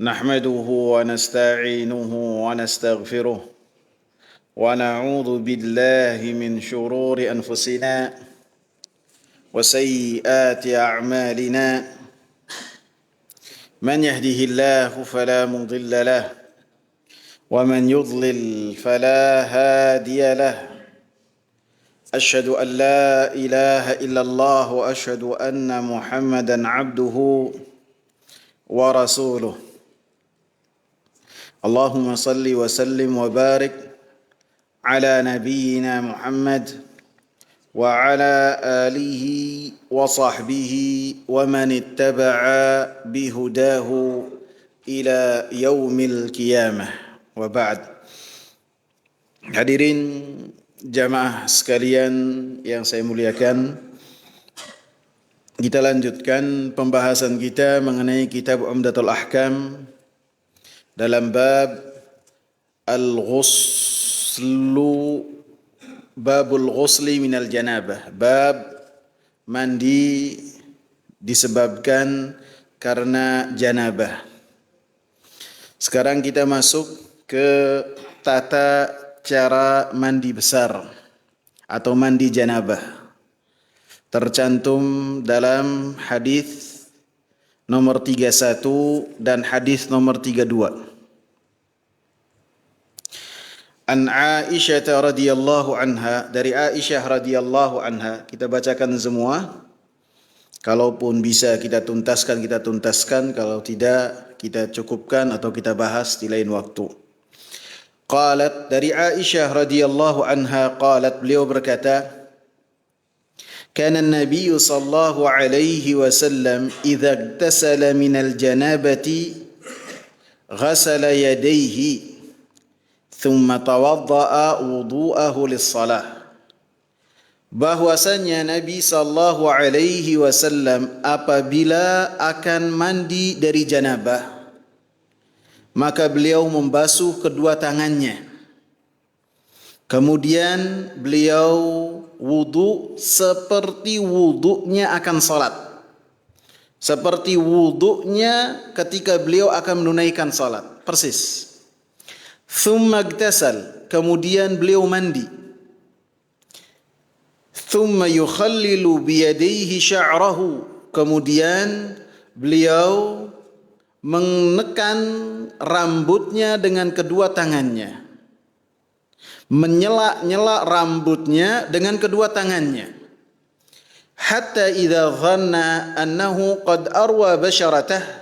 نحمده ونستعينه ونستغفره ونعوذ بالله من شرور أنفسنا وسيئات أعمالنا من يهده الله فلا مضل له ومن يضلل فلا هادي له أشهد أن لا إله إلا الله وأشهد أن محمدا عبده ورسوله اللهم صل وسلم وبارك على نبينا محمد وعلى آله وصحبه ومن اتبع بهداه إلى يوم القيامة وبعد. Hadirin jamaah sekalian yang saya muliakan, kita lanjutkan pembahasan kita mengenai kitab Umdatul Ahkam dalam bab al-ghuslu, babul ghusli minal janabah, bab mandi disebabkan karena janabah. Sekarang kita masuk ke tata cara mandi besar atau mandi janabah. Tercantum dalam hadis nomor 31 dan hadis nomor 32. An Aisyah radhiyallahu anha, dari Aisyah radhiyallahu anha, kita bacakan semua. Kalaupun bisa kita tuntaskan, kalau tidak kita cukupkan atau kita bahas di lain waktu. Qalat, dari Aisyah radhiyallahu anha qalat, beliau berkata, kana an-nabiy sallallahu alaihi wasallam idza igtasala min al-janabati ghasala yadayhi thumma tawadda'a wudu'ahu lis-salah. Bahwasanya Nabi sallallahu alaihi wasallam apabila akan mandi dari janabah, maka beliau membasuh kedua tangannya. Kemudian beliau wudu seperti wudunya akan salat. Seperti wudunya ketika beliau akan menunaikan salat. Persis. Thumma igtasal, kemudian beliau mandi. Thumma yukhallilu biyadaihi sya'rahu, kemudian beliau menekan rambutnya dengan kedua tangannya. Menyela-nyela rambutnya dengan kedua tangannya. Hatta idza dhanna annahu qad arwa basharatah,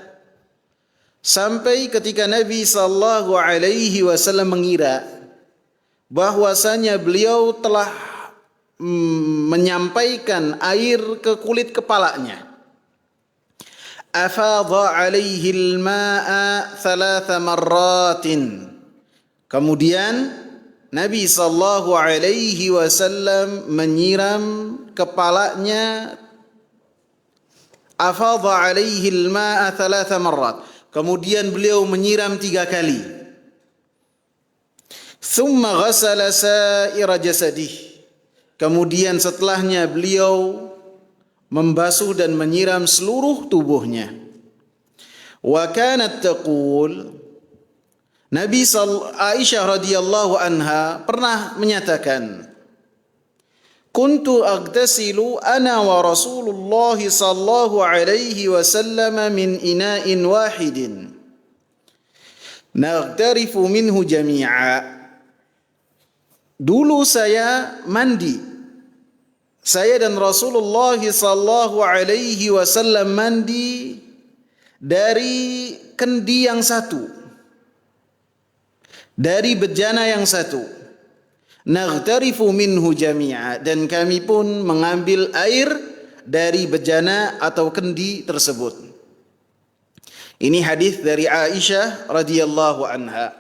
sampai ketika Nabi sallallahu alaihi wasallam mengira bahwasanya beliau telah menyampaikan air ke kulit kepalanya. Afadha alaihi al-ma'a 3 marratin. Kemudian Nabi sallallahu alaihi wasallam menyiram kepalanya. Afadha alaihi al-ma'a 3 marrat. Kemudian beliau menyiram 3 kali. Thumma ghasala sa'ira jasadih. Kemudian setelahnya beliau membasuh dan menyiram seluruh tubuhnya. Wa kanat taqul, Aisyah radhiyallahu anha pernah menyatakan, kuntu agtasilu ana wa Rasulullah sallallahu alaihi wasallam min ina'in wahidin naghtarifu minhu jami'a. Dulu saya mandi, saya dan Rasulullah sallallahu alaihi wasallam mandi dari kendi yang satu, dari bejana yang satu. Naghtarifu minhu jami'a, dan kami pun mengambil air dari bejana atau kendi tersebut. Ini hadis dari Aisyah radhiyallahu anha.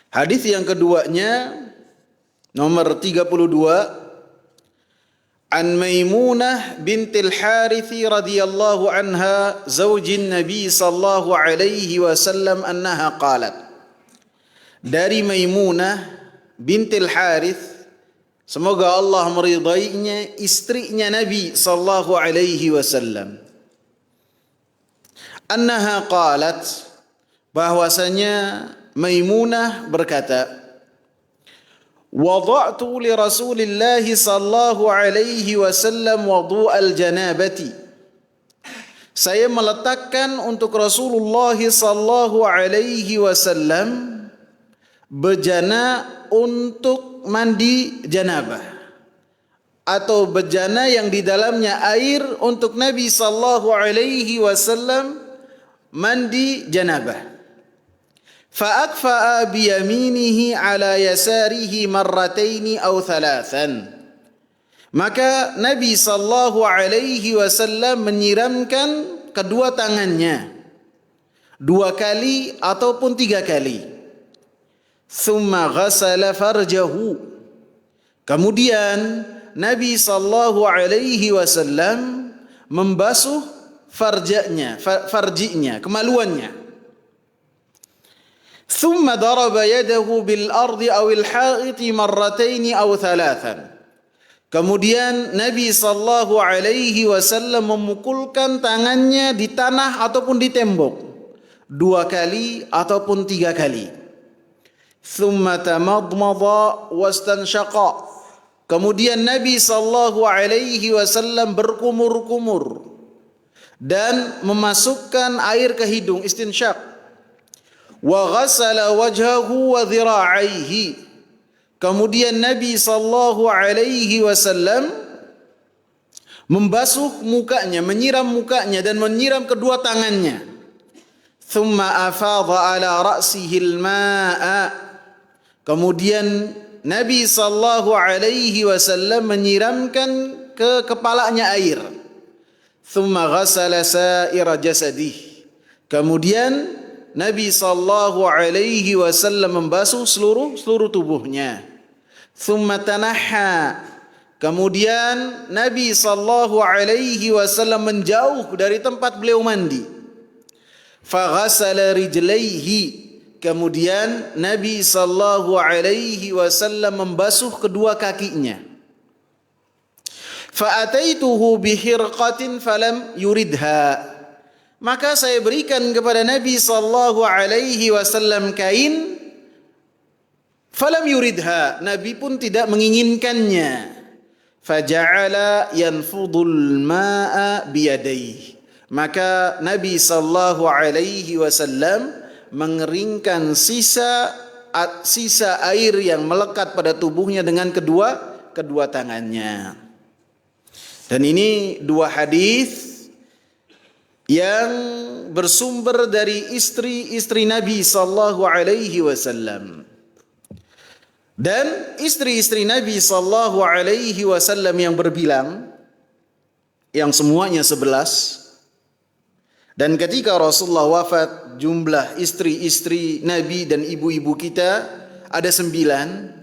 Hadis yang keduanya nomor 32, an Maimunah bintil Harith radhiyallahu anha zaujin Nabi sallallahu alaihi wasallam annaha qalat. Dari Maimunah bintil Harith, semoga Allah meridainya, istrinya Nabi sallallahu alaihi wasallam. Annaha qalat, bahwasanya Maimunah berkata, wada'tu li Rasulillah sallallahu alaihi wasallam wudu'al janabati. Saya meletakkan untuk Rasulullah sallallahu alaihi wasallam bejana untuk mandi janabah, atau bejana yang di dalamnya air untuk Nabi sallallahu alaihi wasallam mandi janabah. Fa'akfa'a biyaminihi ala yasarihi marrataini aw thalathan. Maka Nabi sallallahu alaihi wasallam menyiramkan kedua tangannya 2 kali ataupun 3 kali. Thumma ghasala farjahu. Kemudian Nabi sallallahu alaihi wasallam membasuh farjinya, kemaluannya. Thumma daraba yadahu bil ardi awil ha'iti marrataini aw thalathan. Kemudian Nabi sallallahu alaihi wasallam memukulkan tangannya di tanah ataupun di tembok 2 kali ataupun 3 kali. Thumma tamadmada wastanshaqa. Kemudian Nabi sallallahu alaihi wasallam berkumur-kumur dan memasukkan air ke hidung, istinsyaq. Wa ghassala wajhahu wa dhira'aihi. Kemudian Nabi sallallahu alaihi wasallam membasuh mukanya, menyiram mukanya dan menyiram kedua tangannya. Thumma afadha ala ra'sihi al-ma'a. Kemudian Nabi sallallahu alaihi wasallam menyiramkan ke kepalanya air. Thumma ghassala sa'ira jasadih. Kemudian Nabi sallallahu alaihi wasallam membasuh seluruh tubuhnya. Thumma tanaha. Kemudian Nabi sallallahu alaihi wasallam menjauh dari tempat beliau mandi. Faghasala rijlaihi. Kemudian Nabi sallallahu alaihi wasallam membasuh kedua kakinya. Fa'ataituhu bihirqatin falam yuridha. Maka saya berikan kepada Nabi sallallahu alaihi wasallam kain, falam yuridha, Nabi pun tidak menginginkannya. Faja'ala yanfudul ma'a biyadaihi. Maka Nabi sallallahu alaihi wasallam mengeringkan sisa air yang melekat pada tubuhnya dengan kedua tangannya. Dan ini 2 hadis yang bersumber dari istri-istri Nabi sallallahu alaihi wasallam. Dan istri-istri Nabi sallallahu alaihi wasallam yang berbilang, yang semuanya 11. Dan ketika Rasulullah wafat, jumlah istri-istri Nabi dan ibu-ibu kita ada 9.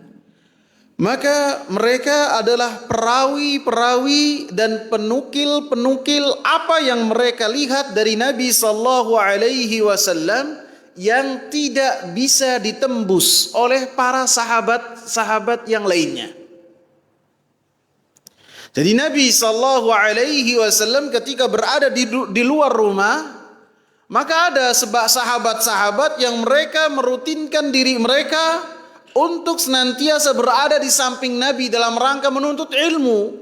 Maka mereka adalah perawi-perawi dan penukil-penukil apa yang mereka lihat dari Nabi sallallahu alaihi wasallam yang tidak bisa ditembus oleh para sahabat-sahabat yang lainnya. Jadi Nabi sallallahu alaihi wasallam ketika berada di luar rumah, maka ada sahabat-sahabat yang mereka merutinkan diri mereka untuk senantiasa berada di samping Nabi dalam rangka menuntut ilmu,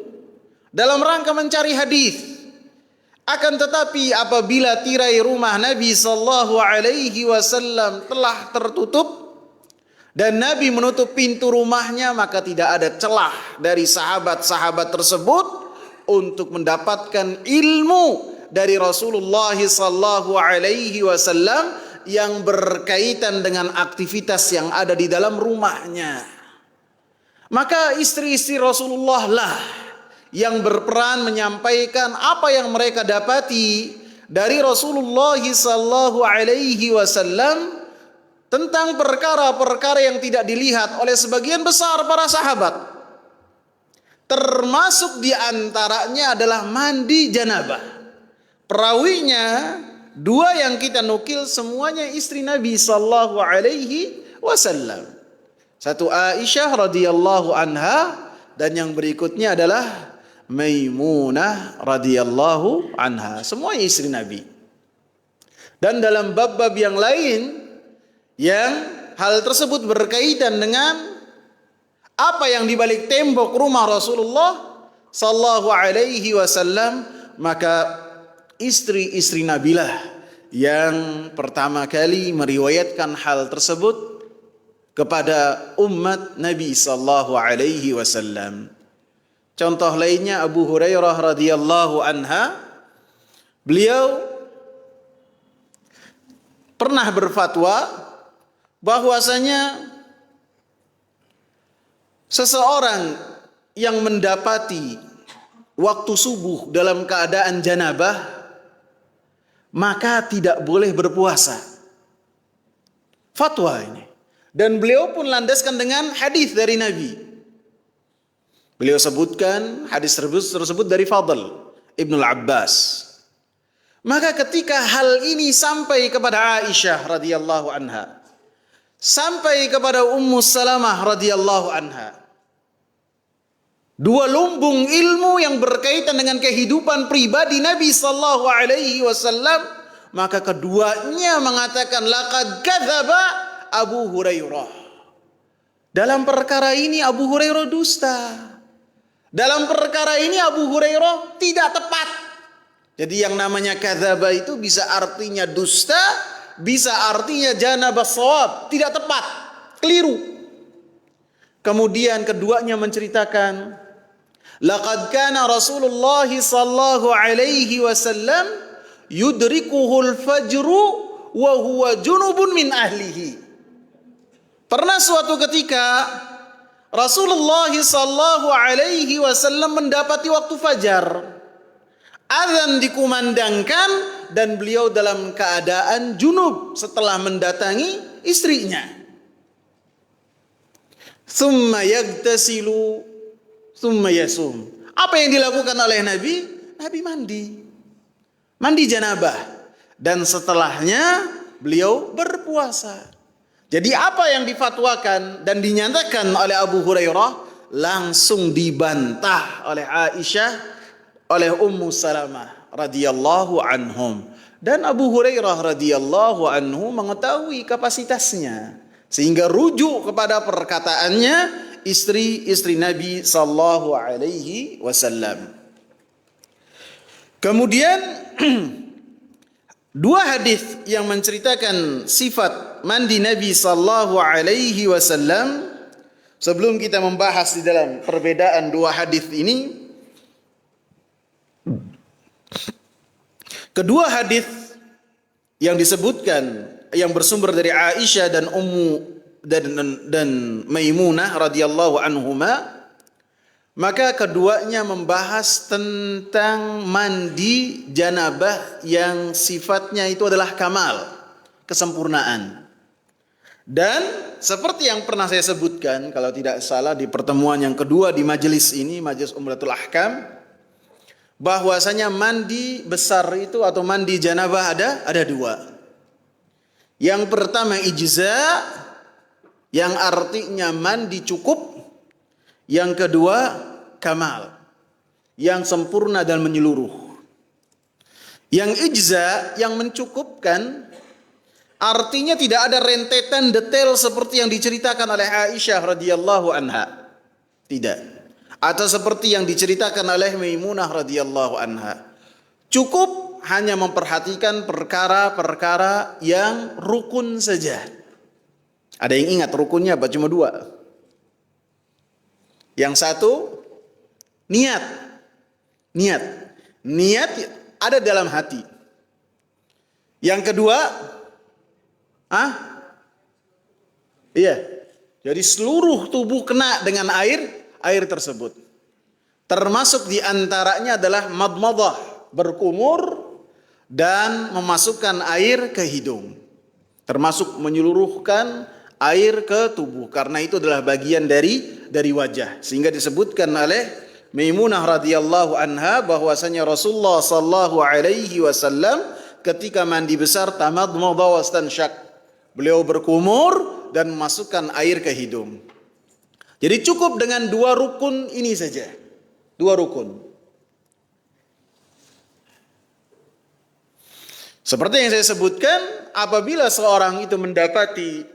dalam rangka mencari hadis. Akan tetapi apabila tirai rumah Nabi sallallahu alaihi wasallam telah tertutup dan Nabi menutup pintu rumahnya, maka tidak ada celah dari sahabat-sahabat tersebut untuk mendapatkan ilmu dari Rasulullah sallallahu alaihi wasallam yang berkaitan dengan aktivitas yang ada di dalam rumahnya. Maka istri-istri Rasulullah lah yang berperan menyampaikan apa yang mereka dapati dari Rasulullah sallallahu alaihi wasallam tentang perkara-perkara yang tidak dilihat oleh sebagian besar para sahabat. Termasuk di antaranya adalah mandi janabah. Perawinya 2 yang kita nukil semuanya istri Nabi sallallahu alaihi wasallam. Satu Aisyah radhiyallahu anha dan yang berikutnya adalah Maimunah radhiyallahu anha. Semua istri Nabi. Dan dalam bab-bab yang lain yang hal tersebut berkaitan dengan apa yang di balik tembok rumah Rasulullah sallallahu alaihi wasallam, maka istri-istri Nabilah yang pertama kali meriwayatkan hal tersebut kepada umat Nabi sallallahu alaihi wasallam. Contoh lainnya Abu Hurairah radhiyallahu anha, beliau pernah berfatwa bahwasanya seseorang yang mendapati waktu subuh dalam keadaan janabah, maka tidak boleh berpuasa. Fatwa ini. Dan beliau pun landaskan dengan hadis dari Nabi. Beliau sebutkan hadis tersebut dari Fadl Ibnu Abbas. Maka ketika hal ini sampai kepada Aisyah radhiyallahu anha, sampai kepada Ummu Salamah radhiyallahu anha, dua lumbung ilmu yang berkaitan dengan kehidupan pribadi Nabi sallallahu alaihi wasallam, maka keduanya mengatakan laqad kadzaba Abu Hurairah. Dalam perkara ini Abu Hurairah dusta. Dalam perkara ini Abu Hurairah tidak tepat. Jadi yang namanya kadzaba itu bisa artinya dusta, bisa artinya janabah shawab, tidak tepat, keliru. Kemudian keduanya menceritakan laqad kana Rasulullah sallallahu alaihi wasallam yudrikuhul fajru wa huwa junubun min ahlihi. Pernah suatu ketika Rasulullah sallallahu alaihi wasallam mendapati waktu fajar, azan dikumandangkan dan beliau dalam keadaan junub setelah mendatangi istrinya. Tsumma yagtasilu tsumma yasum. Apa yang dilakukan oleh Nabi? Nabi mandi janabah, dan setelahnya beliau berpuasa. Jadi apa yang difatwakan dan dinyatakan oleh Abu Hurairah langsung dibantah oleh Aisyah, oleh Ummu Salamah radhiyallahu anhum. Dan Abu Hurairah radhiyallahu anhu mengetahui kapasitasnya, sehingga rujuk kepada perkataannya istri-istri Nabi sallallahu alaihi wasallam. Kemudian dua hadis yang menceritakan sifat mandi Nabi sallallahu alaihi wasallam. Sebelum kita membahas di dalam perbedaan dua hadis ini, kedua hadis yang disebutkan yang bersumber dari Aisyah dan dan Maimunah radhiyallahu anhuma, maka keduanya membahas tentang mandi janabah yang sifatnya itu adalah kamal, kesempurnaan. Dan seperti yang pernah saya sebutkan, kalau tidak salah di pertemuan yang kedua di majelis ini, Majelis Umratul Ahkam, bahwasanya mandi besar itu atau mandi janabah ada dua. Yang pertama ijza, yang artinya mandi cukup. Yang kedua kamal, yang sempurna dan menyeluruh. Yang ijza, yang mencukupkan, artinya tidak ada rentetan detail seperti yang diceritakan oleh Aisyah radhiyallahu anha. Tidak. Atau seperti yang diceritakan oleh Maimunah radhiyallahu anha. Cukup hanya memperhatikan perkara-perkara yang rukun saja. Ada yang ingat rukunnya apa? Cuma dua. Yang satu niat. Niat ada dalam hati. Yang kedua iya. Jadi seluruh tubuh kena dengan air tersebut. Termasuk diantaranya adalah madmadah, berkumur dan memasukkan air ke hidung. Termasuk menyeluruhkan air ke tubuh, karena itu adalah bagian dari wajah. Sehingga disebutkan oleh Maimunah radhiyallahu anha bahwasanya Rasulullah sallallahu alaihi wasallam ketika mandi besar tamadmada wastansyak. Beliau berkumur dan memasukkan air ke hidung. Jadi cukup dengan dua rukun ini saja. Dua rukun. Seperti yang saya sebutkan, apabila seorang itu mendapati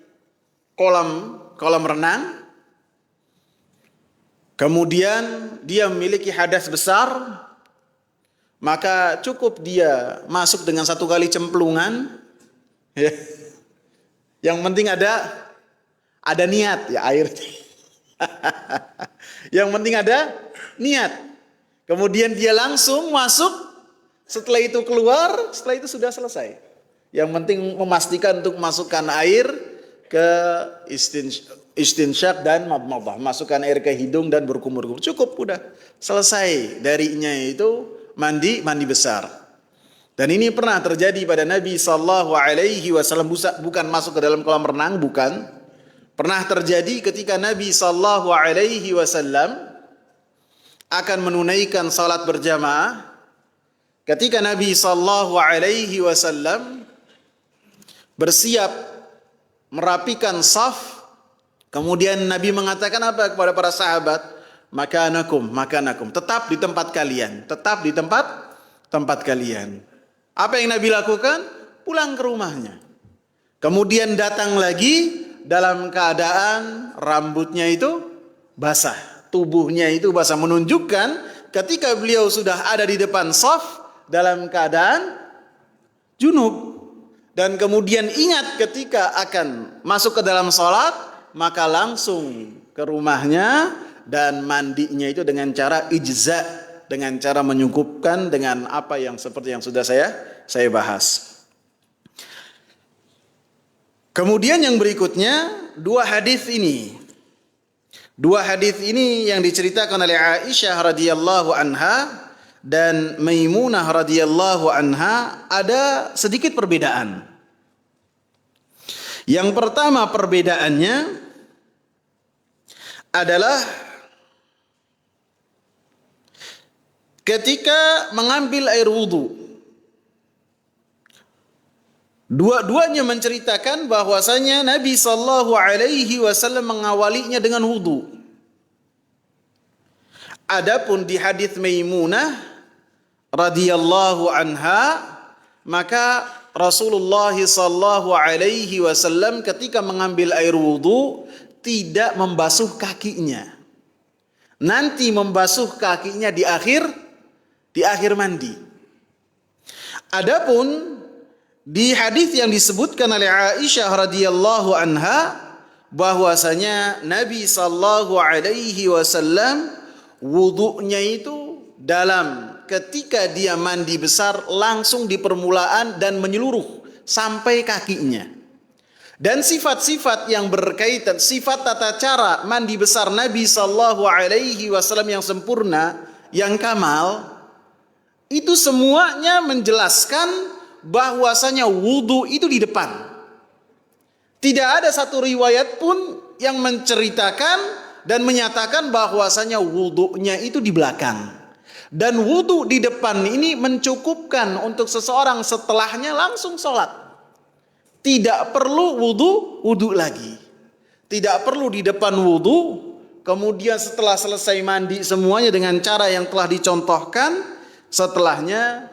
kolam renang, kemudian dia memiliki hadas besar, maka cukup dia masuk dengan 1 kali cemplungan, ya. Yang penting ada niat, ya, air. Yang penting ada niat. Kemudian dia langsung masuk. Setelah itu keluar, setelah itu sudah selesai. Yang penting memastikan untuk masukkan air ke istinsyak dan madmadah. Masukkan air ke hidung dan berkumur-kumur. Cukup, udah selesai. Darinya itu mandi besar. Dan ini pernah terjadi pada Nabi SAW. Bukan masuk ke dalam kolam renang, bukan. Pernah terjadi ketika Nabi SAW akan menunaikan salat berjamaah. Ketika Nabi SAW bersiap merapikan saf, kemudian Nabi mengatakan apa kepada para sahabat? Makanakum. Tetap di tempat kalian. Tetap di tempat kalian. Apa yang Nabi lakukan? Pulang ke rumahnya. Kemudian datang lagi dalam keadaan rambutnya itu basah. Tubuhnya itu basah, menunjukkan ketika beliau sudah ada di depan saf dalam keadaan junub. Dan kemudian ingat ketika akan masuk ke dalam sholat, maka langsung ke rumahnya dan mandinya itu dengan cara ijza, dengan cara menyukupkan dengan apa yang seperti yang sudah saya bahas. Kemudian yang berikutnya, dua hadis ini yang diceritakan oleh Aisyah radhiyallahu anha dan Maimunah radhiyallahu anha ada sedikit perbedaan. Yang pertama perbedaannya adalah ketika mengambil air wudu. Dua-duanya menceritakan bahwasanya Nabi SAW mengawalinya dengan wudu. Adapun di hadis Maimunah radhiyallahu anha, maka Rasulullah SAW ketika mengambil air wudu tidak membasuh kakinya. Nanti membasuh kakinya di akhir mandi. Adapun di hadis yang disebutkan oleh Aisyah radhiyallahu anha bahwasanya Nabi SAW wudunya itu dalam ketika dia mandi besar langsung di permulaan dan menyeluruh sampai kakinya. Dan sifat-sifat yang berkaitan, sifat tata cara mandi besar Nabi SAW yang sempurna, yang kamal, itu semuanya menjelaskan bahwasanya wudu itu di depan. Tidak ada satu riwayat pun yang menceritakan dan menyatakan bahwasanya wudunya itu di belakang. Dan wudu di depan ini mencukupkan untuk seseorang setelahnya langsung sholat. Tidak perlu wudu lagi. Tidak perlu di depan wudu, kemudian setelah selesai mandi semuanya dengan cara yang telah dicontohkan, setelahnya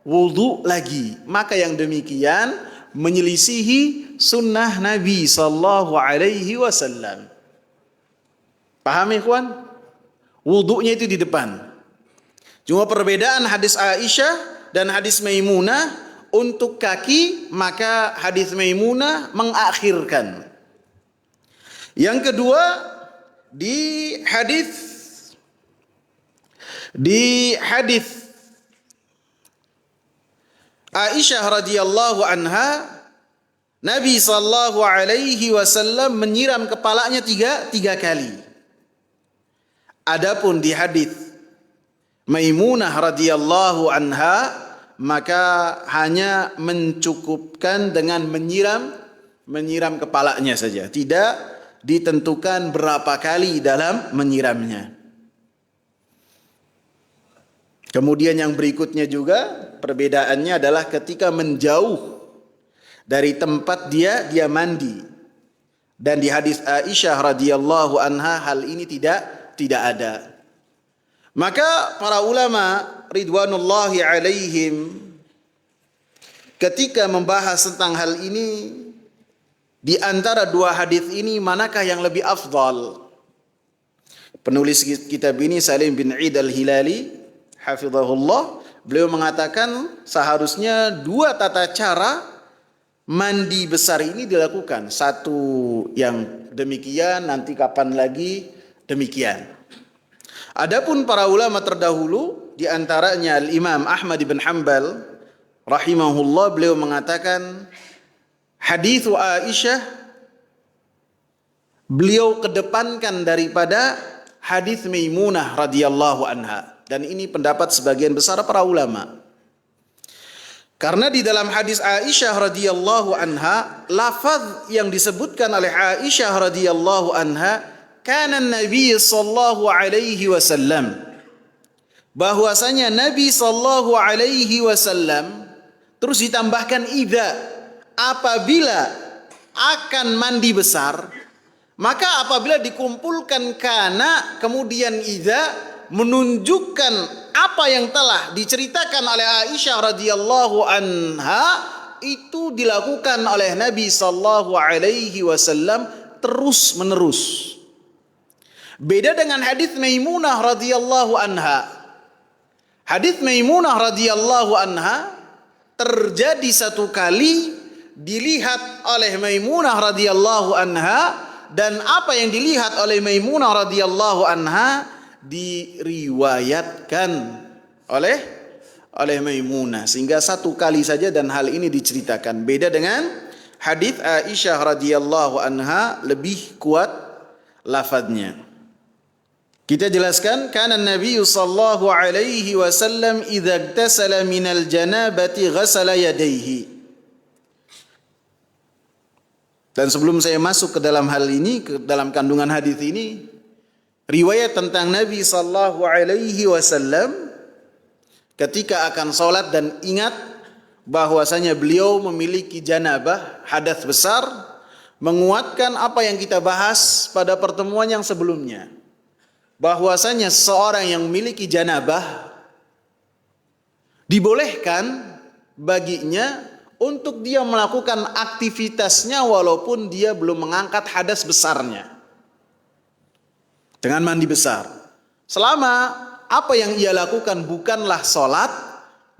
wudu lagi. Maka yang demikian menyelisihi sunnah Nabi SAW. Paham ikhwan? Wudunya itu di depan. Cuma perbedaan hadis Aisyah dan hadis Maimunah, untuk kaki maka hadis Maimunah mengakhirkan. Yang kedua, di hadis Aisyah radhiyallahu anha, Nabi SAW menyiram kepalanya tiga kali. Adapun di hadis Maimunah radhiyallahu anha, maka hanya mencukupkan dengan menyiram kepalanya saja. Tidak ditentukan berapa kali dalam menyiramnya. Kemudian yang berikutnya juga perbedaannya adalah ketika menjauh dari tempat dia mandi. Dan di hadis Aisyah radhiyallahu anha hal ini tidak ada. Maka para ulama ridwanullahi alaihim ketika membahas tentang hal ini, di antara dua hadis ini manakah yang lebih afdal? Penulis kitab ini Salim bin Eid al-Hilali hafizahullah, beliau mengatakan seharusnya dua tata cara mandi besar ini dilakukan. Satu yang demikian, nanti kapan lagi demikian. Adapun para ulama terdahulu, di antaranya Al-Imam Ahmad bin Hanbal rahimahullah, beliau mengatakan hadis Aisyah beliau kedepankan daripada hadis Maimunah radhiyallahu anha. Dan ini pendapat sebagian besar para ulama. Karena di dalam hadis Aisyah radhiyallahu anha, lafaz yang disebutkan oleh Aisyah radhiyallahu anha, kana Nabi sallallahu alaihi wasallam, bahwasanya Nabi sallallahu alaihi wasallam, terus ditambahkan idza, apabila akan mandi besar, maka apabila dikumpulkan kana kemudian idza, menunjukkan apa yang telah diceritakan oleh Aisyah radhiyallahu anha, itu dilakukan oleh Nabi sallallahu alaihi wasallam terus menerus. Beda dengan hadis Maimunah radhiyallahu anha. Hadis Maimunah radhiyallahu anha terjadi satu kali dilihat oleh Maimunah radhiyallahu anha, dan apa yang dilihat oleh Maimunah radhiyallahu anha diriwayatkan oleh Maimunah, sehingga satu kali saja dan hal ini diceritakan. Beda dengan hadis Aisyah radhiyallahu anha, lebih kuat lafadznya. Kita jelaskan, kana Nabi sallallahu alaihi wasallam idza igtasala minal janabati ghasala yadayhi. Dan sebelum saya masuk ke dalam hal ini, ke dalam kandungan hadis ini, riwayat tentang Nabi sallallahu alaihi wasallam ketika akan salat dan ingat bahwasanya beliau memiliki janabah, hadas besar, menguatkan apa yang kita bahas pada pertemuan yang sebelumnya. Bahwasanya seorang yang memiliki janabah dibolehkan baginya untuk dia melakukan aktivitasnya walaupun dia belum mengangkat hadas besarnya dengan mandi besar. Selama apa yang ia lakukan bukanlah sholat,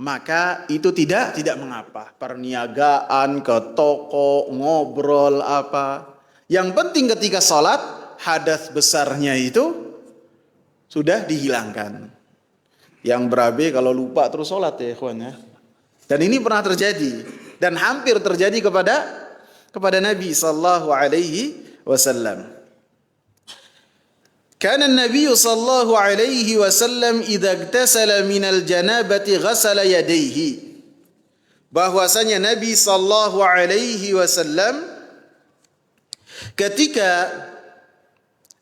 maka itu tidak mengapa. Perniagaan, ke toko, ngobrol apa. Yang penting ketika sholat, hadas besarnya itu sudah dihilangkan. Yang berabe kalau lupa terus sholat ya ikhwan ya. Dan ini pernah terjadi dan hampir terjadi kepada Nabi sallallahu alaihi wasallam. Kana Nabi sallallahu alaihi wasallam idza igtasala minal janabati ghasala yadayhi. Bahwasanya Nabi sallallahu alaihi wasallam ketika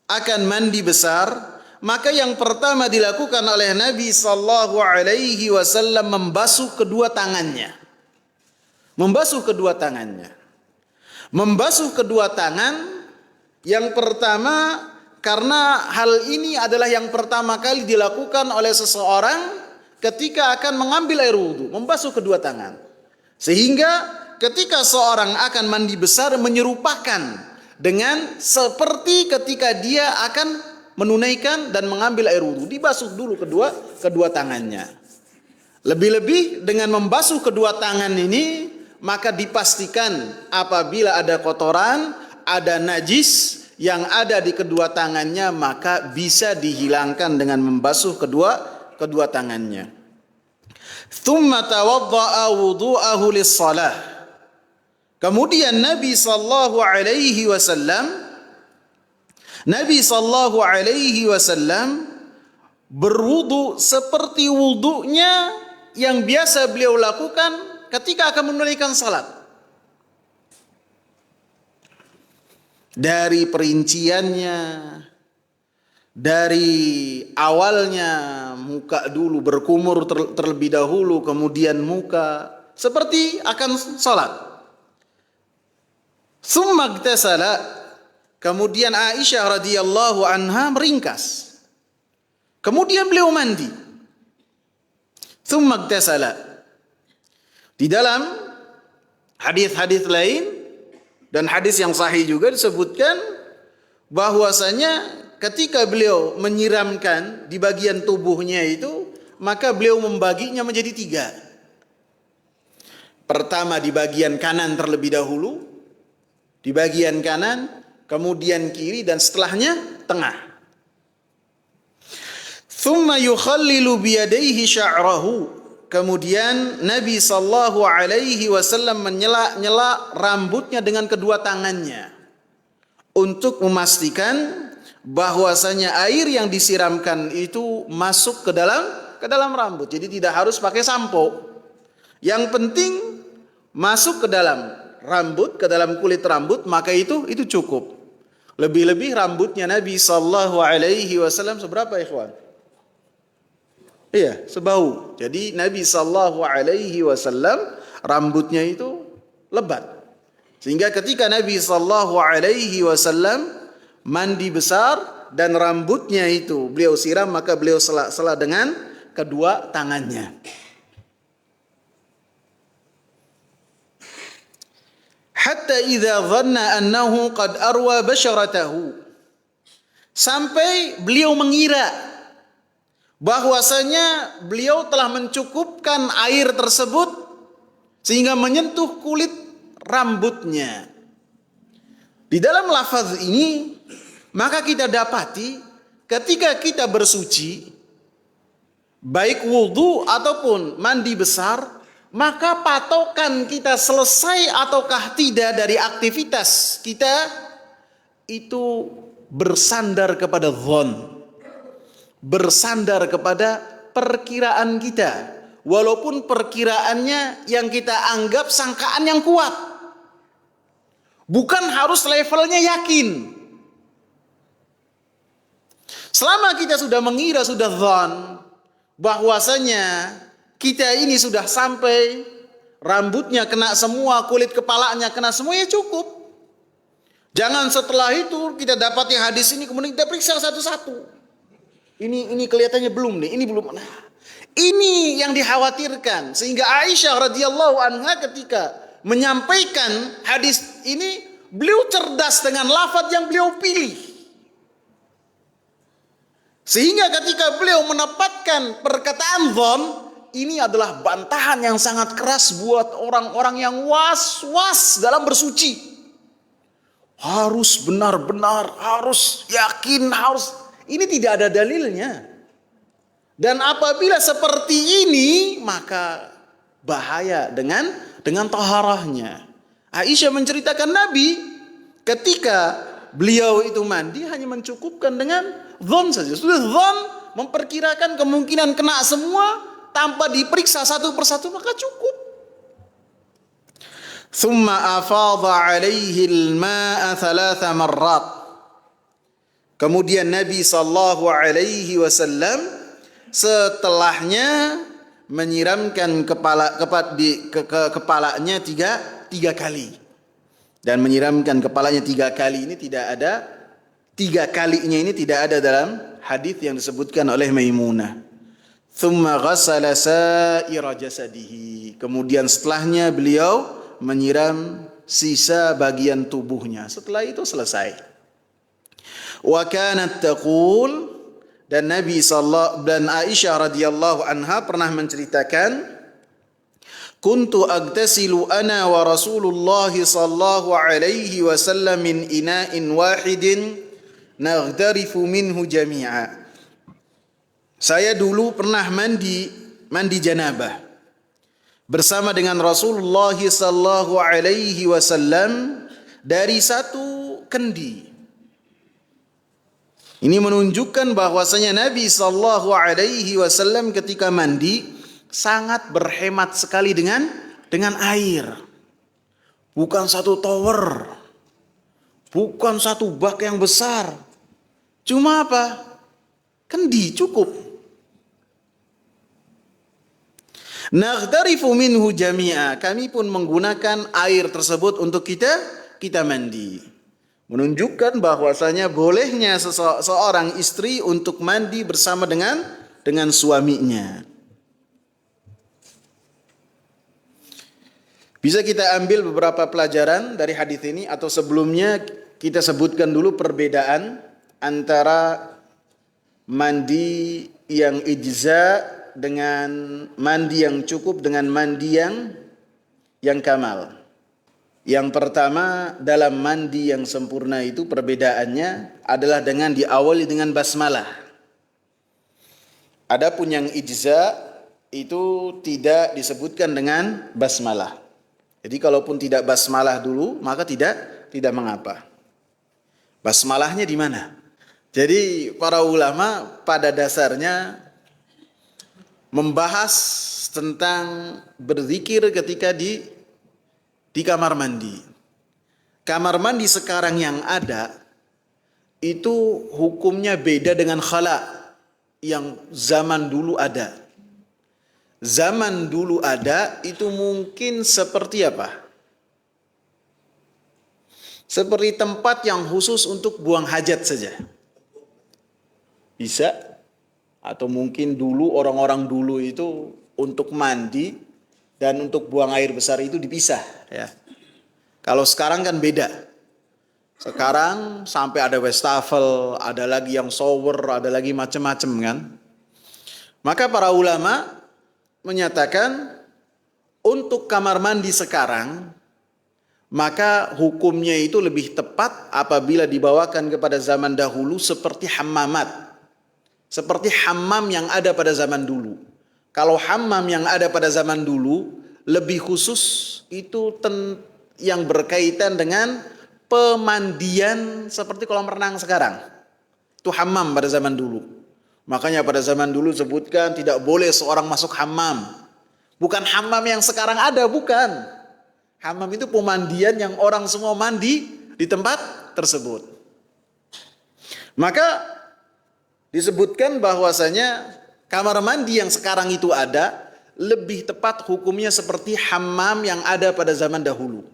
akan mandi besar, maka yang pertama dilakukan oleh Nabi sallallahu alaihi wasallam membasuh kedua tangannya. Membasuh kedua tangannya. Membasuh kedua tangan yang pertama, karena hal ini adalah yang pertama kali dilakukan oleh seseorang ketika akan mengambil air wudhu, membasuh kedua tangan. Sehingga ketika seorang akan mandi besar menyerupakan dengan seperti ketika dia akan menunaikan dan mengambil air wudhu, dibasuh dulu kedua tangannya. Lebih-lebih dengan membasuh kedua tangan ini, maka dipastikan apabila ada kotoran, ada najis yang ada di kedua tangannya, maka bisa dihilangkan dengan membasuh kedua tangannya. Tsumma tawadda'a wudu'ahu lis-shalah. Kemudian Nabi sallallahu alaihi wasallam berwudu seperti wudunya yang biasa beliau lakukan ketika akan menunaikan salat. Dari perinciannya, dari awalnya muka dulu berkumur terlebih dahulu, kemudian muka seperti akan salat. Tsumma igtasala, kemudian Aisyah radhiyallahu anha meringkas. Kemudian beliau mandi. Tsumma igtasala. Di dalam Hadis-hadis lain dan hadis yang sahih juga disebutkan bahwasanya ketika beliau menyiramkan di bagian tubuhnya itu, maka beliau membaginya menjadi 3. Pertama di bagian kanan terlebih dahulu, di bagian kanan, kemudian kiri, dan setelahnya tengah. Thumma yukhallilu biyadaihi sya'rahu. Kemudian Nabi sallallahu alaihi wasallam menyela-nyela rambutnya dengan kedua tangannya untuk memastikan bahwasanya air yang disiramkan itu masuk ke dalam rambut. Jadi tidak harus pakai sampo. Yang penting masuk ke dalam rambut, ke dalam kulit rambut, maka itu cukup. Lebih-lebih rambutnya Nabi sallallahu alaihi wasallam seberapa, ikhwan? Iya, sebau. Jadi Nabi sallallahu alaihi wasallam rambutnya itu lebat. Sehingga ketika Nabi sallallahu alaihi wasallam mandi besar dan rambutnya itu beliau siram, maka beliau sela dengan kedua tangannya. Hatta idza dhanna annahu qad arwa basharatahu. Sampai beliau mengira bahwasanya beliau telah mencukupkan air tersebut sehingga menyentuh kulit rambutnya. Di dalam lafaz ini maka kita dapati ketika kita bersuci, baik wudu ataupun mandi besar, maka patokan kita selesai ataukah tidak dari aktivitas kita itu bersandar kepada dhon, bersandar kepada perkiraan kita, walaupun perkiraannya yang kita anggap sangkaan yang kuat, bukan harus levelnya yakin. Selama kita sudah mengira, sudah dhon bahwasanya kita ini sudah sampai rambutnya kena semua, kulit kepalanya kena semua, ya cukup. Jangan setelah itu kita dapati hadis ini kemudian kita periksa satu-satu. Ini kelihatannya belum nih, ini belum. Nah, ini yang dikhawatirkan, sehingga Aisyah radhiyallahu anha ketika menyampaikan hadis ini, beliau cerdas dengan lafaz yang beliau pilih. Sehingga ketika beliau menempatkan perkataan dhon, ini adalah bantahan yang sangat keras buat orang-orang yang was-was dalam bersuci. Harus benar-benar, harus yakin, harus. Ini tidak ada dalilnya. Dan apabila seperti ini, maka bahaya dengan taharahnya. Aisyah menceritakan Nabi ketika beliau itu mandi hanya mencukupkan dengan dhon saja. Sudah dhon, memperkirakan kemungkinan kena semua tanpa diperiksa satu persatu, maka cukup. Thumma afadha alaihi al-ma'a 3 marrat. Kemudian Nabi sallallahu alaihi wasallam setelahnya menyiramkan kepalanya tiga kali. Dan menyiramkan kepalanya 3 kali ini tidak ada, 3 kalinya ini tidak ada dalam hadis yang disebutkan oleh Maimunah. Thumma ghassala sa'ira jasadihi. Kemudian setelahnya beliau menyiram sisa bagian tubuhnya. Setelah itu selesai. Wa kanat taqul, dan Nabi sallallahu dan Aisyah radhiyallahu anha pernah menceritakan, kuntu agtasilu ana wa Rasulullah sallallahu alaihi wasallam min ina'in wahidin naghtarifu minhu jami'a. Saya dulu pernah mandi janabah bersama dengan Rasulullah sallallahu alaihi wasallam dari satu kendi. Ini menunjukkan bahwasanya Nabi sallallahu alaihi wasallam ketika mandi sangat berhemat sekali dengan air. Bukan satu tower, bukan satu bak yang besar. Cuma apa? Kendi cukup. Naghtarifu minhu jami'a. Kami pun menggunakan air tersebut untuk kita mandi. Menunjukkan bahwasanya bolehnya seorang istri untuk mandi bersama dengan suaminya. Bisa kita ambil beberapa pelajaran dari hadis ini, atau sebelumnya kita sebutkan dulu perbedaan antara mandi yang ijza dengan mandi yang cukup dengan mandi yang kamal. Yang pertama, dalam mandi yang sempurna itu perbedaannya adalah dengan diawali dengan basmalah. Adapun yang ijza itu tidak disebutkan dengan basmalah. Jadi kalaupun tidak basmalah dulu, maka tidak mengapa. Basmalahnya di mana? Jadi para ulama pada dasarnya membahas tentang berzikir ketika di kamar mandi. Kamar mandi sekarang yang ada itu hukumnya beda dengan khala yang zaman dulu ada. Zaman dulu ada itu mungkin seperti apa? Seperti tempat yang khusus untuk buang hajat saja. Bisa. Atau mungkin dulu orang-orang dulu itu untuk mandi dan untuk buang air besar itu dipisah, ya. Kalau sekarang kan beda. Sekarang sampai ada wastafel, ada lagi yang shower, ada lagi macam-macam kan. Maka para ulama menyatakan untuk kamar mandi sekarang, maka hukumnya itu lebih tepat apabila dibawakan kepada zaman dahulu seperti hammamat. Seperti hammam yang ada pada zaman dulu. Kalau hammam yang ada pada zaman dulu lebih khusus itu yang berkaitan dengan pemandian seperti kolam renang sekarang. Itu hammam pada zaman dulu. Makanya pada zaman dulu sebutkan tidak boleh seorang masuk hammam. Bukan hammam yang sekarang ada, bukan. Hammam itu pemandian yang orang semua mandi di tempat tersebut. Maka disebutkan bahwasanya kamar mandi yang sekarang itu ada lebih tepat hukumnya seperti hammam yang ada pada zaman dahulu.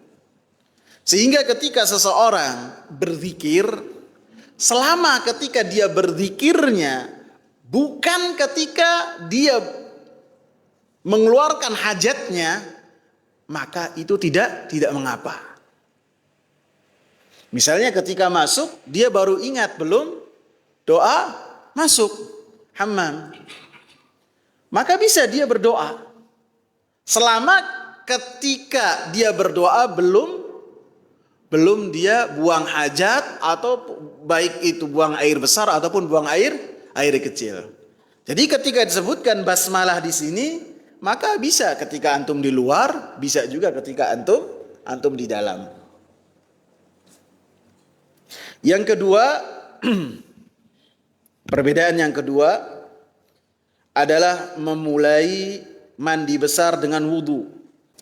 Sehingga ketika seseorang berzikir, selama ketika dia berzikirnya bukan ketika dia mengeluarkan hajatnya, maka itu tidak mengapa. Misalnya ketika masuk dia baru ingat belum doa masuk hammam, maka bisa dia berdoa. Selama ketika dia berdoa belum dia buang hajat, atau baik itu buang air besar ataupun buang air kecil. Jadi ketika disebutkan basmalah di sini, maka bisa ketika antum di luar, bisa juga ketika antum di dalam. Yang kedua, perbedaan yang kedua adalah memulai mandi besar dengan wudu.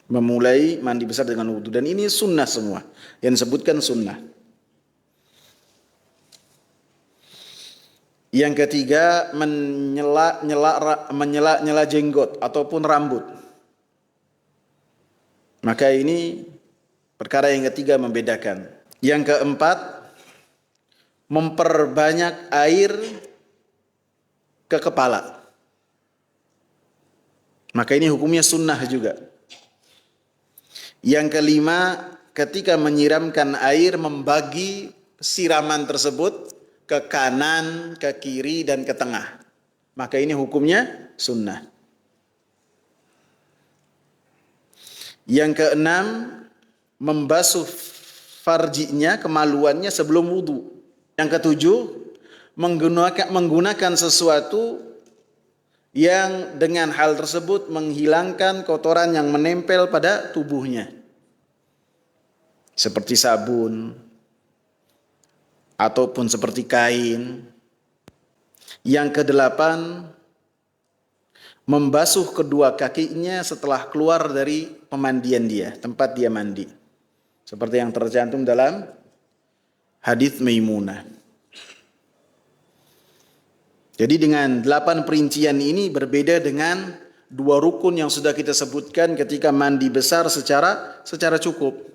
Memulai mandi besar dengan wudu. Dan ini sunnah semua. Yang disebutkan sunnah. Yang ketiga, menyela jenggot ataupun rambut. Maka ini perkara yang ketiga membedakan. Yang keempat, memperbanyak air ke kepala. Maka ini hukumnya sunnah juga. Yang kelima, ketika menyiramkan air membagi siraman tersebut ke kanan, ke kiri, dan ke tengah. Maka ini hukumnya sunnah. Yang keenam, membasuh farjinya, kemaluannya sebelum wudu. Yang ketujuh, menggunakan sesuatu yang dengan hal tersebut menghilangkan kotoran yang menempel pada tubuhnya. Seperti sabun, ataupun seperti kain. Yang kedelapan, membasuh kedua kakinya setelah keluar dari pemandian dia, tempat dia mandi. Seperti yang tercantum dalam hadits Maimunah. Jadi dengan 8 perincian ini berbeda dengan 2 rukun yang sudah kita sebutkan ketika mandi besar secara cukup.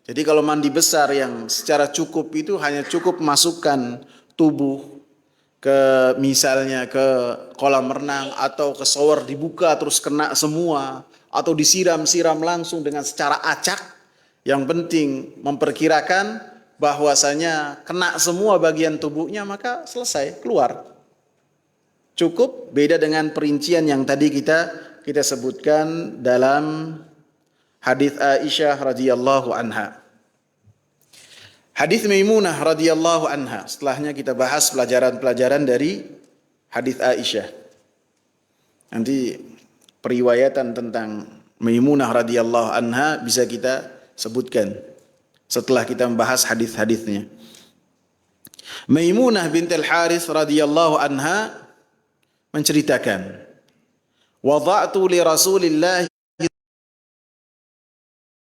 Jadi kalau mandi besar yang secara cukup itu hanya cukup masukkan tubuh ke misalnya ke kolam renang atau ke shower dibuka terus kena semua, atau disiram-siram langsung dengan secara acak. Yang penting memperkirakan bahwasanya kena semua bagian tubuhnya, maka selesai, keluar. Cukup, beda dengan perincian yang tadi kita sebutkan dalam hadis Aisyah radhiyallahu anha. Hadis Maimunah radhiyallahu anha. Setelahnya kita bahas pelajaran-pelajaran dari hadis Aisyah. Nanti periwayatan tentang Maimunah radhiyallahu anha bisa kita sebutkan setelah kita membahas hadis-hadisnya. Maimunah bintul Harits radhiyallahu anha menceritakan, wada'tu li Rasulillah,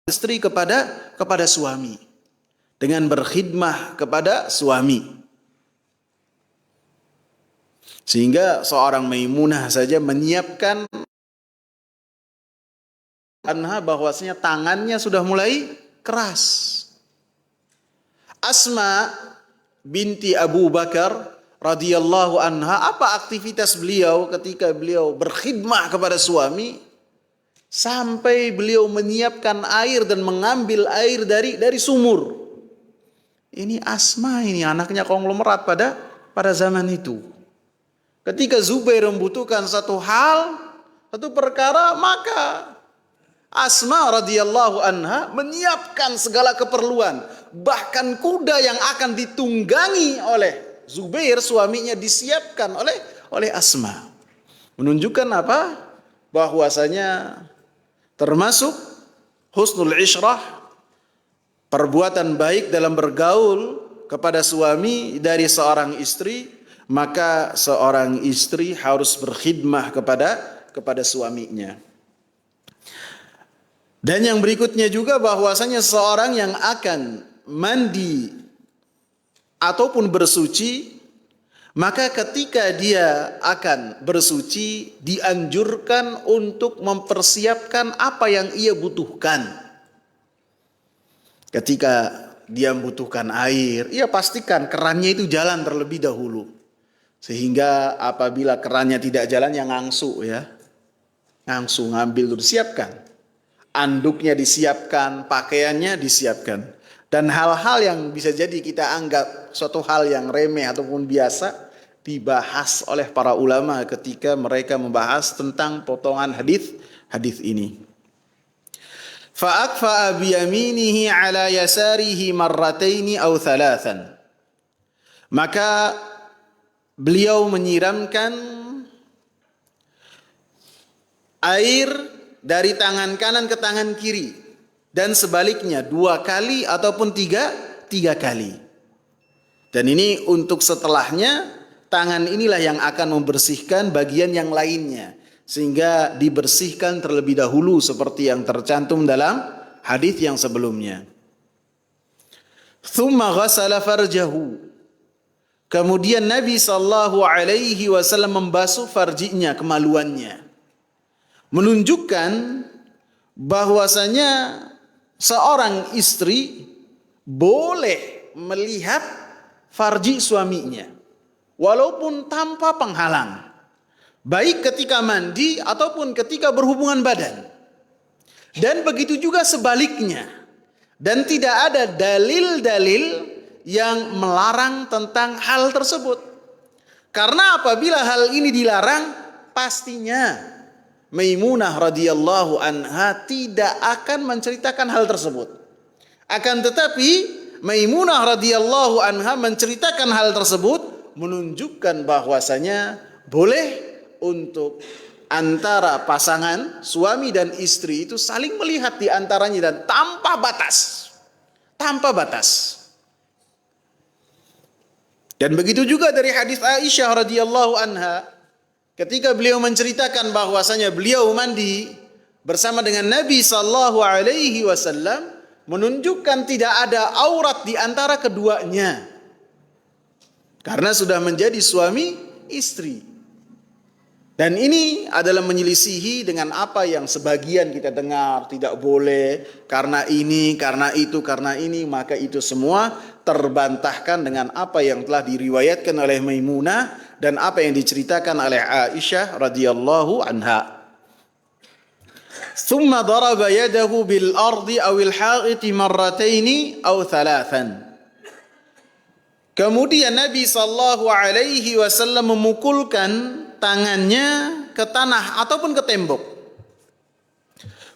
istri kepada suami dengan berkhidmah kepada suami. Sehingga seorang Maimunah saja menyiapkan anha bahwasanya tangannya sudah mulai keras. Asma binti Abu Bakar radhiyallahu anha, apa aktivitas beliau ketika beliau berkhidmah kepada suami sampai beliau menyiapkan air dan mengambil air dari sumur. Ini Asma, ini anaknya konglomerat pada zaman itu. Ketika Zubair membutuhkan satu perkara, maka Asma radhiyallahu anha menyiapkan segala keperluan. Bahkan kuda yang akan ditunggangi oleh Zubair suaminya disiapkan oleh Asma. Menunjukkan apa? Bahwasanya termasuk husnul isyrah, perbuatan baik dalam bergaul kepada suami dari seorang istri, maka seorang istri harus berkhidmah kepada suaminya. Dan yang berikutnya juga bahwasanya seorang yang akan mandi ataupun bersuci, maka ketika dia akan bersuci dianjurkan untuk mempersiapkan apa yang ia butuhkan. Ketika dia membutuhkan air, ia pastikan kerannya itu jalan terlebih dahulu. Sehingga apabila kerannya tidak jalan, ya ngangsu ya. Ngangsu, ngambil dulu, siapkan. Anduknya disiapkan, pakaiannya disiapkan. Dan hal-hal yang bisa jadi kita anggap suatu hal yang remeh ataupun biasa dibahas oleh para ulama ketika mereka membahas tentang potongan hadis ini. Fa'akfa'a biyaminihi ala yasarihi marrataini aw thalathan. Maka beliau menyiramkan air dari tangan kanan ke tangan kiri dan sebaliknya 2 kali ataupun tiga kali. Dan ini untuk setelahnya tangan inilah yang akan membersihkan bagian yang lainnya, sehingga dibersihkan terlebih dahulu seperti yang tercantum dalam hadis yang sebelumnya. Tsumma ghassala farjahu. Kemudian Nabi sallallahu alaihi wasallam membasuh farjinya, kemaluannya. Menunjukkan bahwasanya seorang istri boleh melihat farji suaminya walaupun tanpa penghalang, baik ketika mandi ataupun ketika berhubungan badan. Dan begitu juga sebaliknya. Dan tidak ada dalil-dalil yang melarang tentang hal tersebut. Karena apabila hal ini dilarang, pastinya Maimunah radhiyallahu anha tidak akan menceritakan hal tersebut. Akan tetapi Maimunah radhiyallahu anha menceritakan hal tersebut menunjukkan bahwasanya boleh untuk antara pasangan suami dan istri itu saling melihat di antaranya dan tanpa batas. Tanpa batas. Dan begitu juga dari hadis Aisyah radhiyallahu anha ketika beliau menceritakan bahwasanya beliau mandi bersama dengan Nabi sallallahu alaihi wasallam, menunjukkan tidak ada aurat di antara keduanya. Karena sudah menjadi suami istri. Dan ini adalah menyelisihi dengan apa yang sebagian kita dengar, tidak boleh karena ini, karena itu, karena ini, maka itu semua terbantahkan dengan apa yang telah diriwayatkan oleh Maimunah dan apa yang diceritakan oleh Aisyah radhiyallahu anha. Thumma daraba yadahu bil ardi awil ha'iti marrataini aw thalathan. Kemudian Nabi sallallahu alaihi wasallam memukulkan tangannya ke tanah ataupun ke tembok.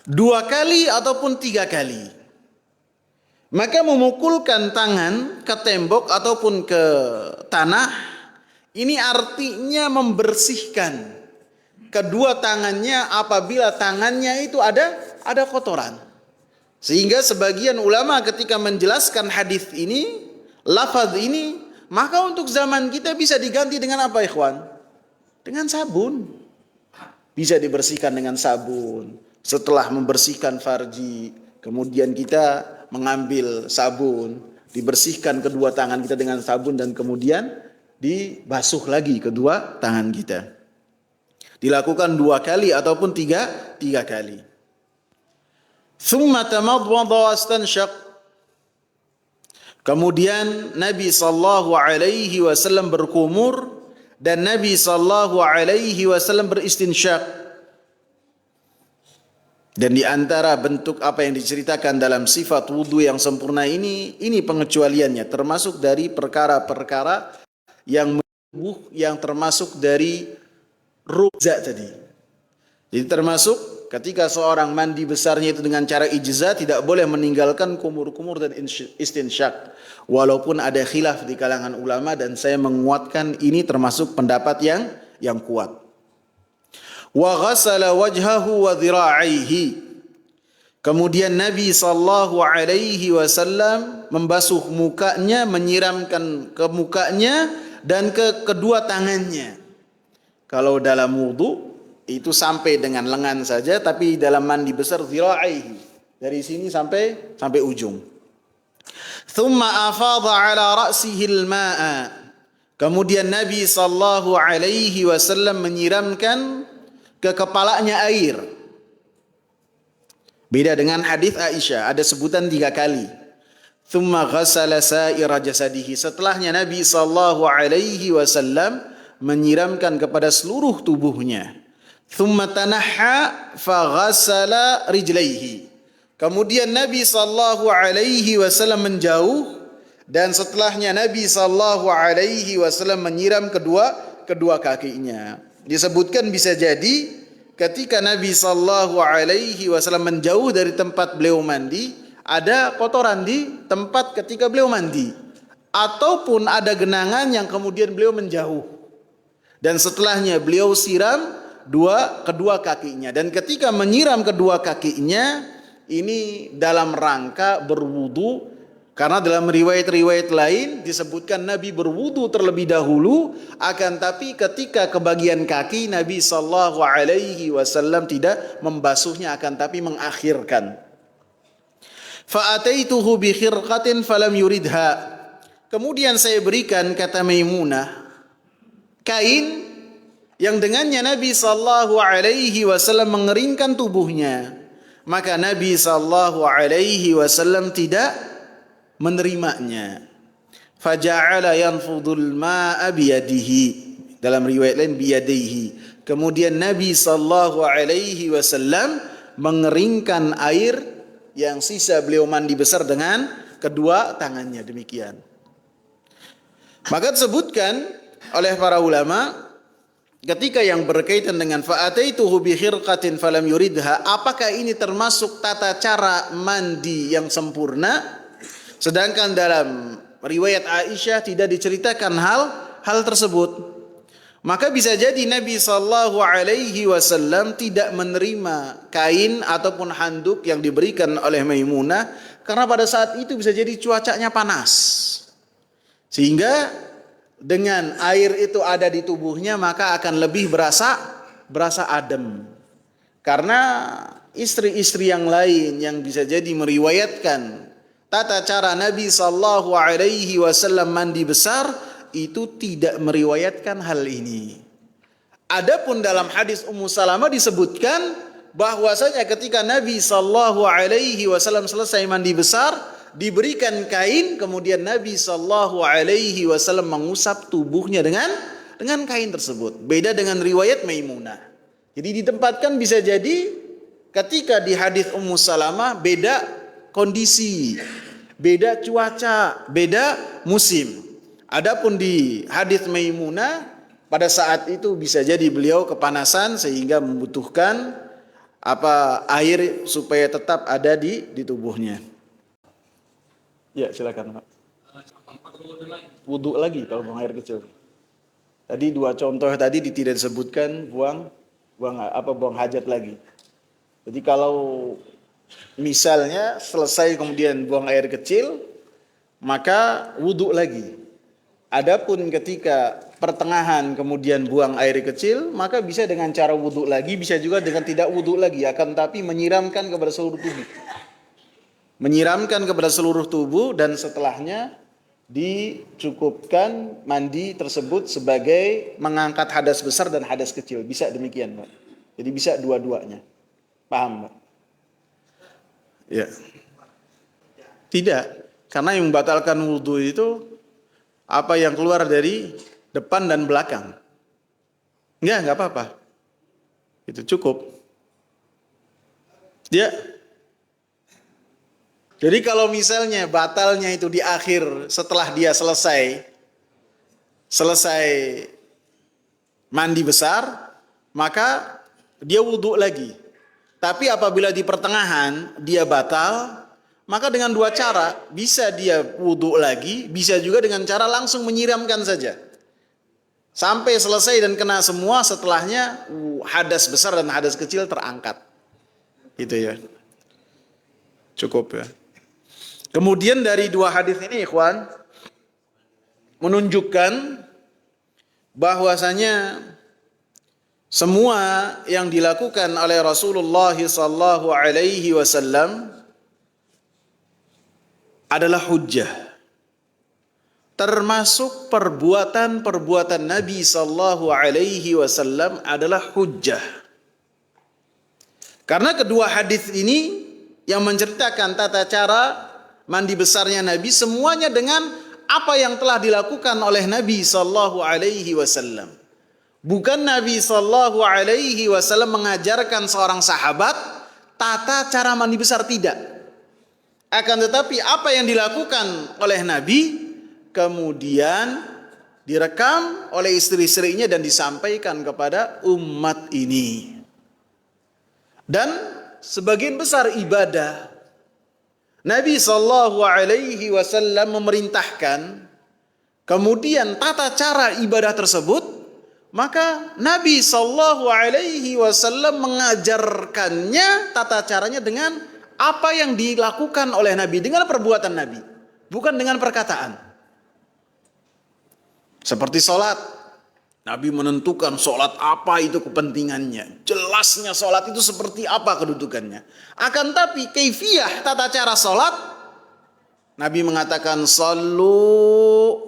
2 kali ataupun 3 kali. Maka memukulkan tangan ke tembok ataupun ke tanah, ini artinya membersihkan kedua tangannya apabila tangannya itu ada kotoran. Sehingga sebagian ulama ketika menjelaskan hadis ini, lafaz ini, maka untuk zaman kita bisa diganti dengan apa, ikhwan? Dengan sabun. Bisa dibersihkan dengan sabun. Setelah membersihkan farji, kemudian kita mengambil sabun, dibersihkan kedua tangan kita dengan sabun dan kemudian dibasuh lagi kedua tangan kita. Dilakukan 2 kali ataupun 3 kali. Thumma tamadwada wastanshaq. Kemudian Nabi sallallahu alaihi wasallam berkumur dan Nabi sallallahu alaihi wasallam beristinsyak. Dan di antara bentuk apa yang diceritakan dalam sifat wudu yang sempurna ini pengecualiannya, termasuk dari perkara-perkara yang termasuk dari rukza tadi. Jadi termasuk ketika seorang mandi besarnya itu dengan cara ijza, tidak boleh meninggalkan kumur-kumur dan istinsyak. Walaupun ada khilaf di kalangan ulama dan saya menguatkan ini termasuk pendapat yang kuat. Wa ghassala wajhahu wa dhira'aihi. Kemudian Nabi sallallahu alaihi wasallam membasuh mukanya, menyiramkan ke mukanya dan ke kedua tangannya. Kalau dalam wudu itu sampai dengan lengan saja, tapi dalam mandi besar dhira'aihi. Dari sini sampai ujung. Thumma afadha ala ra'sihi al-ma'a. Kemudian Nabi sallallahu alaihi wasallam menyiramkan ke kepalanya air. Beda dengan hadis Aisyah, ada sebutan 3 kali. Thumma ghassala sa'ira jasadihi. Setelahnya Nabi sallallahu alaihi wasallam menyiramkan kepada seluruh tubuhnya. Thumma tanahha fa ghassala rijlaihi. Kemudian Nabi sallallahu alaihi wasallam menjauh dan setelahnya Nabi sallallahu alaihi wasallam menyiram kedua kakinya. Disebutkan bisa jadi ketika Nabi sallallahu alaihi wasallam menjauh dari tempat beliau mandi, ada kotoran di tempat ketika beliau mandi, ataupun ada genangan yang kemudian beliau menjauh. Dan setelahnya beliau siram kedua kakinya, dan ketika menyiram kedua kakinya ini dalam rangka berwudu. Karena dalam riwayat-riwayat lain disebutkan Nabi berwudu terlebih dahulu, akan tapi ketika kebagian kaki Nabi sallallahu alaihi wasallam tidak membasuhnya, akan tapi mengakhirkan. Fa ataituhu bi khirqatin falam yuridha. Kemudian saya berikan, kata Maimunah, kain yang dengannya Nabi sallallahu alaihi wasallam mengeringkan tubuhnya. Maka Nabi sallallahu alaihi wasallam tidak menerimanya. Faja'ala yanfudul ma'a biyadihi. Dalam riwayat lain biyadihi. Kemudian Nabi sallallahu alaihi wasallam mengeringkan air yang sisa beliau mandi besar dengan kedua tangannya, demikian. Maka disebutkan oleh para ulama ketika yang berkaitan dengan fa'ataituhu bi khirqatin falam yuridha, apakah ini termasuk tata cara mandi yang sempurna? Sedangkan dalam riwayat Aisyah tidak diceritakan hal tersebut. Maka bisa jadi Nabi sallallahu alaihi wasallam tidak menerima kain ataupun handuk yang diberikan oleh Maimunah karena pada saat itu bisa jadi cuacanya panas. Sehingga dengan air itu ada di tubuhnya maka akan lebih berasa adem. Karena istri-istri yang lain yang bisa jadi meriwayatkan tata cara Nabi sallallahu alaihi wasallam mandi besar itu tidak meriwayatkan hal ini. Adapun dalam hadis Ummu Salamah disebutkan bahwasanya ketika Nabi sallallahu alaihi wasallam selesai mandi besar, diberikan kain, kemudian Nabi sallallahu alaihi wasallam mengusap tubuhnya dengan kain tersebut. Beda dengan riwayat Maimunah. Jadi ditempatkan bisa jadi ketika di hadis Ummu Salamah beda kondisi, beda cuaca, beda musim. Adapun di hadis Maimunah pada saat itu bisa jadi beliau kepanasan sehingga membutuhkan air supaya tetap ada di tubuhnya. Ya, silakan Pak. Wudhu lagi kalau buang air kecil. Tadi dua contoh tadi tidak disebutkan buang hajat lagi. Jadi kalau misalnya selesai kemudian buang air kecil, maka wudhu lagi. Adapun ketika pertengahan kemudian buang air kecil, maka bisa dengan cara wudhu lagi, bisa juga dengan tidak wudhu lagi, akan tapi menyiramkan kepada seluruh tubuh. Menyiramkan kepada seluruh tubuh dan setelahnya dicukupkan mandi tersebut sebagai mengangkat hadas besar dan hadas kecil. Bisa demikian, Pak. Jadi bisa dua-duanya. Paham, Pak? Ya. Tidak, karena yang membatalkan wudhu itu apa yang keluar dari depan dan belakang. Enggak apa-apa. Itu cukup. Ya. Jadi kalau misalnya batalnya itu di akhir setelah dia selesai mandi besar, maka dia wudhu lagi. Tapi apabila di pertengahan dia batal, maka dengan dua cara, bisa dia wudhu lagi, bisa juga dengan cara langsung menyiramkan saja. Sampai selesai dan kena semua, setelahnya hadas besar dan hadas kecil terangkat. Gitu ya. Cukup ya. Kemudian dari dua hadis ini, ikhwan, menunjukkan bahwasanya semua yang dilakukan oleh Rasulullah sallallahu alaihi wasallam adalah hujjah. Termasuk perbuatan-perbuatan Nabi sallallahu alaihi wasallam adalah hujjah. Karena kedua hadis ini yang menceritakan tata cara mandi besarnya Nabi, semuanya dengan apa yang telah dilakukan oleh Nabi sallallahu alaihi wasallam. Bukan Nabi sallallahu alaihi wasallam mengajarkan seorang sahabat tata cara mandi besar, tidak. Akan tetapi apa yang dilakukan oleh Nabi kemudian direkam oleh istri-istrinya dan disampaikan kepada umat ini. Dan sebagian besar ibadah Nabi sallallahu alaihi wasallam memerintahkan, kemudian tata cara ibadah tersebut, maka Nabi sallallahu alaihi wasallam mengajarkannya tata caranya dengan apa yang dilakukan oleh Nabi, dengan perbuatan Nabi, bukan dengan perkataan. Seperti sholat, Nabi menentukan sholat apa itu kepentingannya, jelasnya sholat itu seperti apa kedudukannya. Akan tapi kaifiyah tata cara sholat, Nabi mengatakan sallu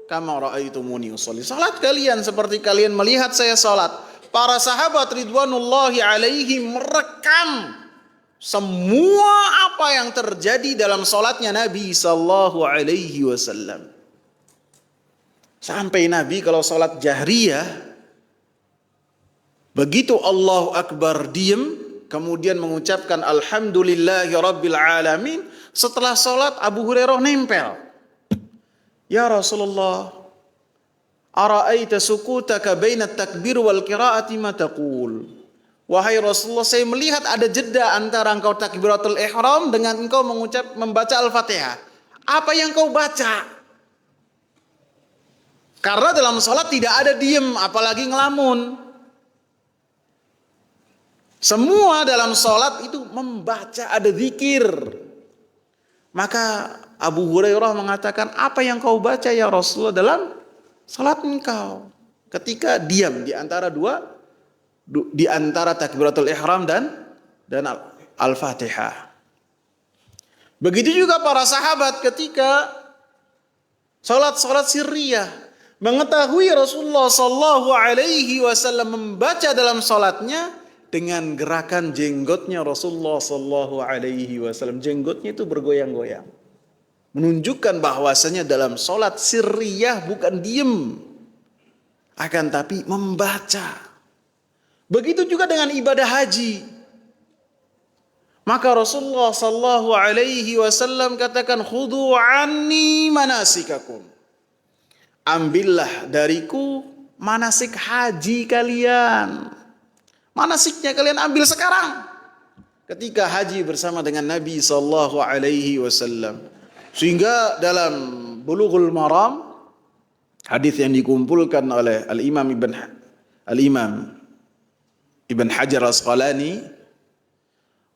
kama ra'aitumuni usolli. Sholat kalian seperti kalian melihat saya sholat. Para sahabat ridwanullahi alaihim merekam semua apa yang terjadi dalam sholatnya Nabi sallallahu alaihi wasallam. Sampai Nabi kalau sholat jahriyah, begitu Allahu Akbar diam, kemudian mengucapkan Alhamdulillahi Rabbil Alamin, setelah sholat Abu Hurairah nempel. Ya Rasulullah, ara'aita sukutaka baina takbir wal qiraati ma taqul. Wahai Rasulullah, saya melihat ada jeda antara engkau takbiratul ihram dengan engkau membaca Al-Fatihah. Apa yang kau baca? Karena dalam sholat tidak ada diem, apalagi ngelamun. Semua dalam sholat itu membaca, ada zikir. Maka Abu Hurairah mengatakan, apa yang kau baca ya Rasulullah dalam sholat engkau? Ketika diam di antara takbiratul ihram dan Al-Fatihah. Begitu juga para sahabat ketika sholat sirriyah. Mengetahui Rasulullah sallallahu alaihi wasallam membaca dalam salatnya dengan gerakan jenggotnya Rasulullah sallallahu alaihi wasallam. Jenggotnya itu bergoyang-goyang. Menunjukkan bahwasanya dalam salat sirriyah bukan diem, akan tapi membaca. Begitu juga dengan ibadah haji. Maka Rasulullah sallallahu alaihi wasallam katakan, khudhu anni manasikakum. Ambillah dariku manasik haji kalian. Manasiknya kalian ambil sekarang. Ketika haji bersama dengan Nabi sallallahu alaihi wasallam. Sehingga dalam Bulughul Maram, hadis yang dikumpulkan oleh Al-Imam Ibn Hajar Asqalani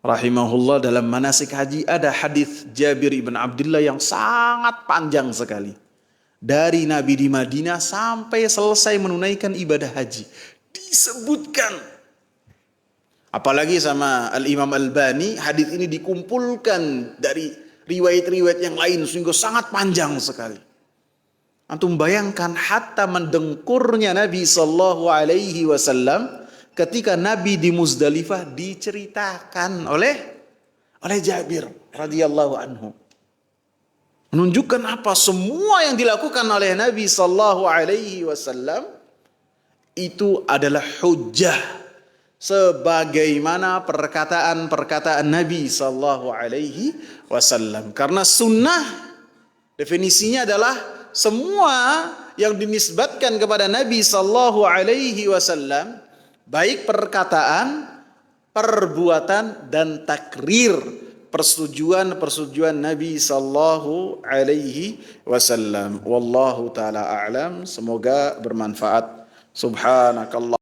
rahimahullah, dalam manasik haji ada hadis Jabir ibn Abdullah yang sangat panjang sekali. Dari Nabi di Madinah sampai selesai menunaikan ibadah haji. Disebutkan. Apalagi sama Al-Imam Albani, hadis ini dikumpulkan dari riwayat-riwayat yang lain sehingga sangat panjang sekali. Antum bayangkan hatta mendengkurnya Nabi sallallahu alaihi wasallam ketika Nabi di Muzdalifah diceritakan oleh Jabir radhiyallahu anhu. Menunjukkan apa? Semua yang dilakukan oleh Nabi sallallahu alaihi wasallam itu adalah hujjah sebagaimana perkataan-perkataan Nabi sallallahu alaihi wasallam. Karena sunnah definisinya adalah semua yang dinisbatkan kepada Nabi sallallahu alaihi wasallam, baik perkataan, perbuatan dan takrir, persetujuan Nabi sallallahu alaihi wasallam. Wallahu taala a'lam. Semoga bermanfaat. Subhanakallah.